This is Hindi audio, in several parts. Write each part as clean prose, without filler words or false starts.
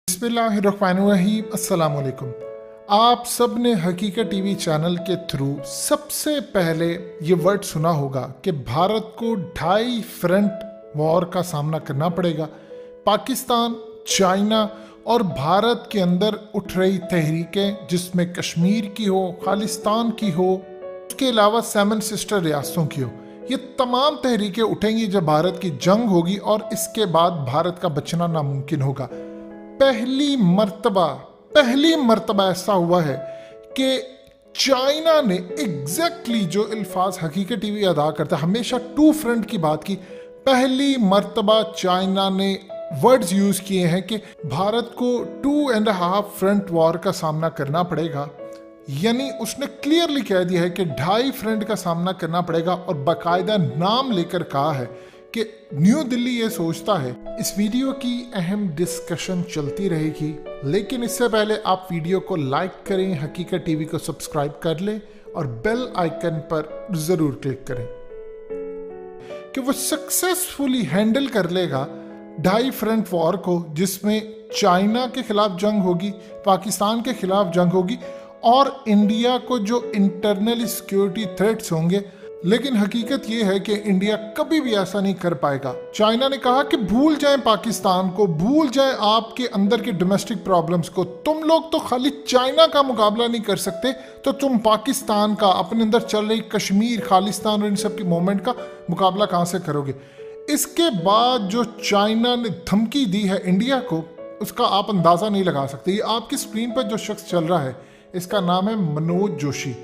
बिस्मिल्लाहिर्रहमानिर्रहीम। अस्सलाम वालेकुम। आप सब ने हकीकत टीवी चैनल के थ्रू सबसे पहले ये वर्ड सुना होगा कि भारत को 2.5 फ्रंट वॉर का सामना करना पड़ेगा। पाकिस्तान, चाइना और भारत के अंदर उठ रही तहरीकें, जिसमें कश्मीर की हो, खालिस्तान की हो, उसके अलावा 7 सिस्टर रियासतों की हो, ये तमाम तहरीकें उठेंगी जब भारत की जंग होगी और इसके बाद भारत का बचना नामुमकिन होगा। पहली मर्तबा ऐसा हुआ है कि चाइना ने एग्जैक्टली जो अल्फाज हकीकत टीवी अदा करता है, हमेशा 2 फ्रंट की बात की। पहली मर्तबा चाइना ने वर्ड्स यूज किए हैं कि भारत को 2.5 फ्रंट वॉर का सामना करना पड़ेगा। यानी उसने क्लियरली कह दिया है कि 2.5 फ्रंट का सामना करना पड़ेगा और बाकायदा नाम लेकर कहा है कि न्यू दिल्ली ये सोचता है। इस वीडियो की अहम डिस्कशन चलती रहेगी, लेकिन इससे पहले आप वीडियो को लाइक करें, हकीकत टीवी को सब्सक्राइब कर लें और बेल आइकन पर जरूर क्लिक करें कि वो सक्सेसफुली हैंडल कर लेगा 2.5 फ्रंट वॉर को, जिसमें चाइना के खिलाफ जंग होगी, पाकिस्तान के खिलाफ जंग होगी और इंडिया को जो इंटरनल सिक्योरिटी थ्रेट्स होंगे। लेकिन हकीकत यह है कि इंडिया कभी भी ऐसा नहीं कर पाएगा। चाइना ने कहा कि भूल जाएं पाकिस्तान को, भूल जाएं आपके अंदर के डोमेस्टिक प्रॉब्लम्स को। तुम लोग तो खाली चाइना का मुकाबला नहीं कर सकते, तो तुम पाकिस्तान का, अपने अंदर चल रही कश्मीर, खालिस्तान और इन सब की मूवमेंट का मुकाबला कहां से करोगे। इसके बाद जो चाइना ने धमकी दी है इंडिया को, उसका आप अंदाजा नहीं लगा सकते। ये आपकी स्क्रीन पर जो शख्स चल रहा है, इसका नाम है मनोज जोशी।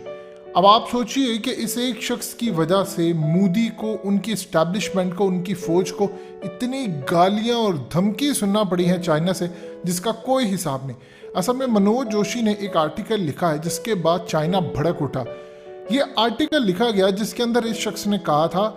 अब आप सोचिए कि इस एक शख्स की वजह से मोदी को, उनकी एस्टैब्लिशमेंट को, उनकी फौज को इतनी गालियां और धमकी सुनना पड़ी है चाइना से, जिसका कोई हिसाब नहीं। असल में मनोज जोशी ने एक आर्टिकल लिखा है, जिसके बाद चाइना भड़क उठा। ये आर्टिकल लिखा गया जिसके अंदर इस शख्स ने कहा था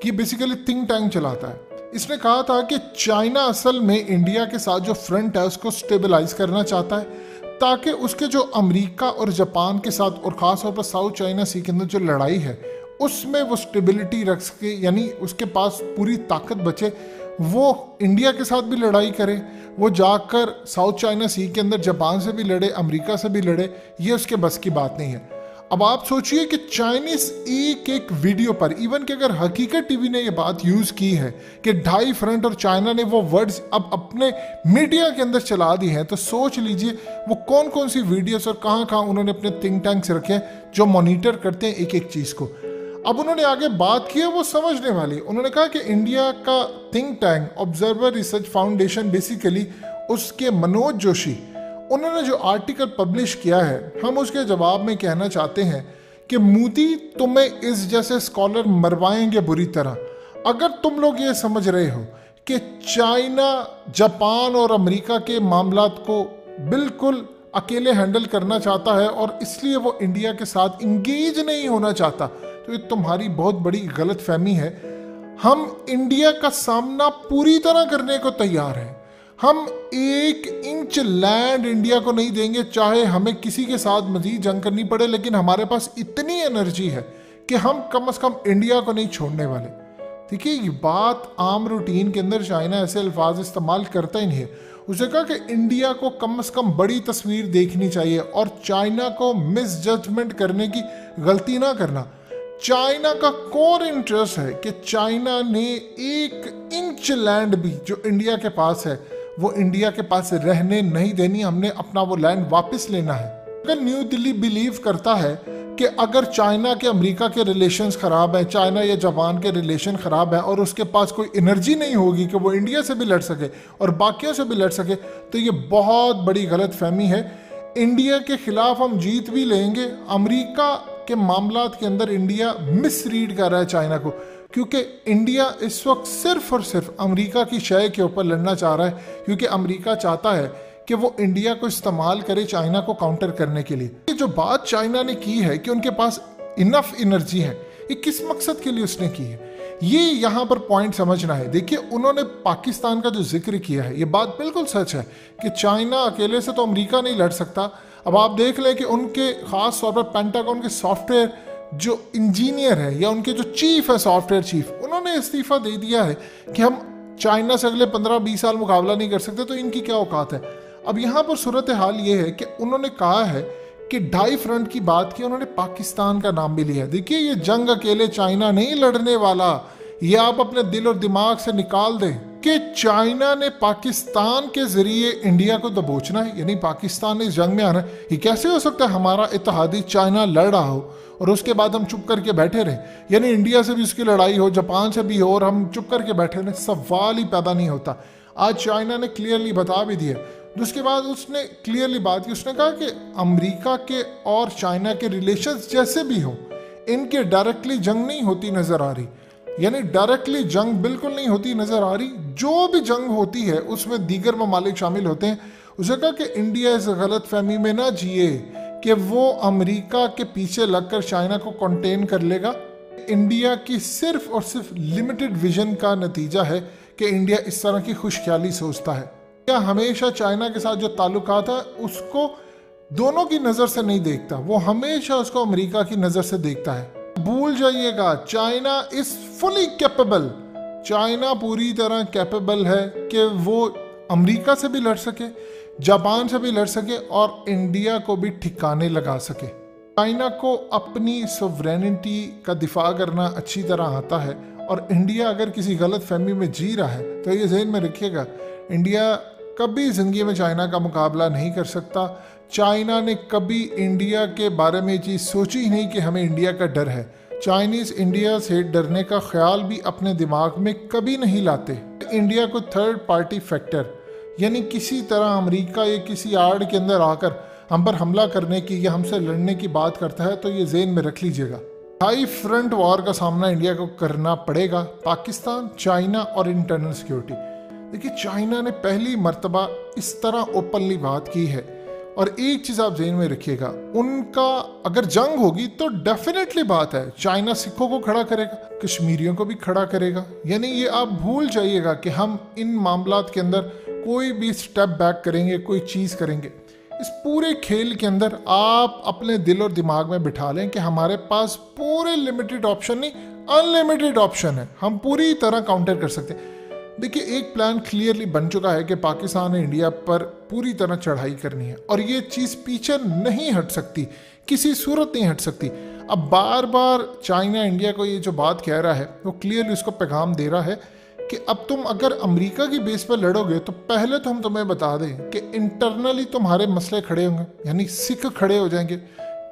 कि बेसिकली थिंक टैंक चलाता है। इसने कहा था कि चाइना असल में इंडिया के साथ जो फ्रंट है उसको स्टेबलाइज करना चाहता है, ताकि उसके जो अमेरिका और जापान के साथ और ख़ास तौर पर साउथ चाइना सी के अंदर जो लड़ाई है उसमें वो स्टेबिलिटी रख सके, यानी उसके पास पूरी ताकत बचे। वो इंडिया के साथ भी लड़ाई करे, वो जाकर साउथ चाइना सी के अंदर जापान से भी लड़े, अमेरिका से भी लड़े, ये उसके बस की बात नहीं है। अब आप सोचिए कि चाइनीज एक वीडियो पर, इवन कि अगर हकीकत टीवी ने ये बात यूज की है कि 2.5 फ्रंट और चाइना ने वो वर्ड्स अब अपने मीडिया के अंदर चला दी हैं, तो सोच लीजिए वो कौन कौन सी वीडियोस और कहाँ कहाँ उन्होंने अपने थिंक टैंक्स रखे हैं जो मॉनिटर करते हैं एक एक चीज को। अब उन्होंने आगे बात की है वो समझने वाली। उन्होंने कहा कि इंडिया का think tank observer research foundation, basically उसके मनोज जोशी, उन्होंने जो आर्टिकल पब्लिश किया है, हम उसके जवाब में कहना चाहते हैं कि मोदी तुम्हें इस जैसे स्कॉलर मरवाएंगे बुरी तरह। अगर तुम लोग ये समझ रहे हो कि चाइना, जापान और अमेरिका के मामलात को बिल्कुल अकेले हैंडल करना चाहता है और इसलिए वो इंडिया के साथ इंगेज नहीं होना चाहता, तो ये तुम्हारी बहुत बड़ी गलत फहमी है। हम इंडिया का सामना पूरी तरह करने को तैयार हैं। हम 1 इंच लैंड इंडिया को नहीं देंगे, चाहे हमें किसी के साथ मजीद जंग करनी पड़े, लेकिन हमारे पास इतनी एनर्जी है कि हम कम से कम इंडिया को नहीं छोड़ने वाले। ठीक है, ये बात आम रूटीन के अंदर चाइना ऐसे अल्फाज इस्तेमाल करता ही नहीं है। उसने कहा कि इंडिया को कम से कम बड़ी तस्वीर देखनी चाहिए और चाइना को मिस जजमेंट करने की गलती ना करना। चाइना का कोर इंटरेस्ट है कि चाइना ने 1 इंच लैंड भी जो इंडिया के पास है वो इंडिया के पास रहने नहीं देनी। हमने अपना वो लैंड वापस लेना है। अगर न्यू दिल्ली बिलीव करता है कि अगर चाइना के अमेरिका के रिलेशंस खराब हैं, चाइना या जापान के रिलेशन खराब है और उसके पास कोई एनर्जी नहीं होगी कि वो इंडिया से भी लड़ सके और बाकियों से भी लड़ सके, तो ये बहुत बड़ी गलत फहमी है। इंडिया के खिलाफ हम जीत भी लेंगे। अमेरिका के मामलात के अंदर इंडिया मिसरीड कर रहा है चाइना को, क्योंकि इंडिया इस वक्त सिर्फ और सिर्फ अमेरिका की शय के ऊपर लड़ना चाह रहा है, क्योंकि अमेरिका चाहता है कि वो इंडिया को इस्तेमाल करे चाइना को काउंटर करने के लिए। ये जो बात चाइना ने की है कि उनके पास इनफ एनर्जी है, ये किस मकसद के लिए उसने की है, ये यहाँ पर पॉइंट समझना है। देखिए, उन्होंने पाकिस्तान का जो जिक्र किया है, ये बात बिल्कुल सच है कि चाइना अकेले से तो अमेरिका नहीं लड़ सकता। अब आप देख लें कि उनके खास तौर पर पेंटागन के सॉफ्टवेयर जो इंजीनियर है या उनके जो चीफ है, सॉफ्टवेयर चीफ, उन्होंने इस्तीफा दे दिया है कि हम चाइना से अगले 15-20 साल मुकाबला नहीं कर सकते, तो इनकी क्या औकात है। अब यहाँ पर सूरत हाल ये है कि उन्होंने कहा है कि 2.5 फ्रंट की बात की, उन्होंने पाकिस्तान का नाम भी लिया। देखिए ये जंग अकेले चाइना नहीं लड़ने वाला, ये आप अपने दिल और दिमाग से निकाल दें कि चाइना ने पाकिस्तान के जरिए इंडिया को दबोचना है, यानी पाकिस्तान ने इस जंग में आना है। ये कैसे हो सकता है हमारा इत्तेहादी चाइना लड़ रहा हो और उसके बाद हम चुप करके बैठे रहे, यानी इंडिया से भी उसकी लड़ाई हो, जापान से भी हो और हम चुप करके बैठे रहे? सवाल ही पैदा नहीं होता। आज चाइना ने क्लियरली बता भी दिया। उसके बाद उसने क्लियरली बात की, उसने कहा कि अमेरिका के और चाइना के रिलेशंस जैसे भी हो, इनके डायरेक्टली जंग नहीं होती नजर आ रही, यानी डायरेक्टली जंग बिल्कुल नहीं होती नजर आ रही। जो भी जंग होती है उसमें दीगर ममालिक शामिल होते हैं। उसने कहा कि इंडिया इस गलत फहमी में ना जिए कि वो अमेरिका के पीछे लगकर चाइना को कंटेन कर लेगा। इंडिया की सिर्फ और सिर्फ लिमिटेड विजन का नतीजा है कि इंडिया इस तरह की खुशख्याली सोचता है। इंडिया हमेशा चाइना के साथ जो ताल्लुकात है उसको दोनों की नज़र से नहीं देखता, वो हमेशा उसको अमेरिका की नज़र से देखता है। भूल जाइएगा, China is fully capable, China पूरी तरह कैपेबल है कि वो अमेरिका से भी लड़ सके, जापान से भी लड़ सके और इंडिया को भी ठिकाने लगा सके। चाइना को अपनी सोवरेनिटी का दिफा करना अच्छी तरह आता है और इंडिया अगर किसी गलत फहमी में जी रहा है तो ये ज़हन में रखिएगा, इंडिया कभी ज़िंदगी में चाइना का मुकाबला नहीं कर सकता। चाइना ने कभी इंडिया के बारे में ये चीज़ सोची ही नहीं कि हमें इंडिया का डर है। चाइनीज़ इंडिया से डरने का ख्याल भी अपने दिमाग में कभी नहीं लाते। इंडिया को थर्ड पार्टी फैक्टर, यानी किसी तरह अमेरिका या किसी आड़ के अंदर आकर हम पर हमला करने की या हमसे लड़ने की बात करता है तो ये ज़हन में रख लीजिएगा। 2.5 फ्रंट वॉर का सामना इंडिया को करना पड़ेगा, पाकिस्तान, चाइना और इंटरनल सिक्योरिटी। देखिए चाइना ने पहली मर्तबा इस तरह ओपनली बात की है और एक चीज़ आप ज़हन में रखिएगा, उनका अगर जंग होगी तो डेफिनेटली बात है चाइना सिखों को खड़ा करेगा, कश्मीरियों को भी खड़ा करेगा। यानी ये आप भूल जाइएगा कि हम इन मामलात के अंदर कोई भी स्टेप बैक करेंगे, कोई चीज़ करेंगे। इस पूरे खेल के अंदर आप अपने दिल और दिमाग में बिठा लें कि हमारे पास पूरे लिमिटेड ऑप्शन नहीं, अनलिमिटेड ऑप्शन है, हम पूरी तरह काउंटर कर सकते हैं। देखिए एक प्लान क्लियरली बन चुका है कि पाकिस्तान ने इंडिया पर पूरी तरह चढ़ाई करनी है और ये चीज़ पीछे नहीं हट सकती, किसी सूरत नहीं हट सकती। अब बार बार चाइना इंडिया को ये जो बात कह रहा है वो क्लियरली उसको पैगाम दे रहा है कि अब तुम अगर अमेरिका की बेस पर लड़ोगे तो पहले तो हम तुम्हें बता दें कि इंटरनली तुम्हारे मसले खड़े होंगे, यानी सिख खड़े हो जाएंगे,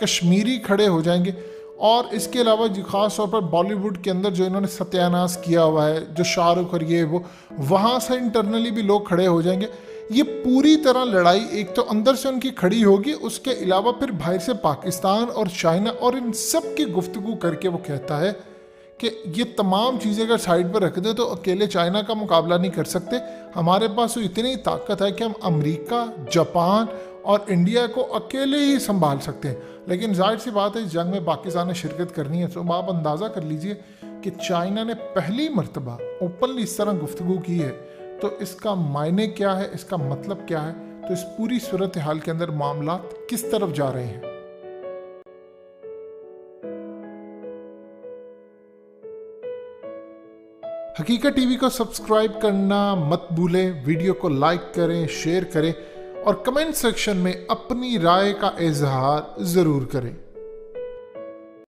कश्मीरी खड़े हो जाएंगे और इसके अलावा जो ख़ास तौर पर बॉलीवुड के अंदर जो इन्होंने सत्यानाश किया हुआ है, जो शाहरुख और ये वो, वहाँ से इंटरनली भी लोग खड़े हो जाएंगे। ये पूरी तरह लड़ाई एक तो अंदर से उनकी खड़ी होगी, उसके अलावा फिर बाहर से पाकिस्तान और चाइना और इन सब की गुफ्तगू करके वो कहता है कि ये तमाम चीज़ें अगर साइड पर रख दे तो अकेले चाइना का मुकाबला नहीं कर सकते। हमारे पास तो इतनी ताकत है कि हम अमेरिका, जापान और इंडिया को अकेले ही संभाल सकते हैं। लेकिन जाहिर सी बात है इस जंग में पाकिस्तान ने शिरकत करनी है, तो आप अंदाज़ा कर लीजिए कि चाइना ने पहली मर्तबा ओपनली इस तरह गुफ्तगू की है, तो इसका मायने क्या है, इसका मतलब क्या है, तो इस पूरी सूरत हाल के अंदर मामलात किस तरफ जा रहे हैं। हकीकत टीवी को सब्सक्राइब करना मत भूलें, वीडियो को लाइक करें, शेयर करें और कमेंट सेक्शन में अपनी राय का इजहार ज़रूर करें।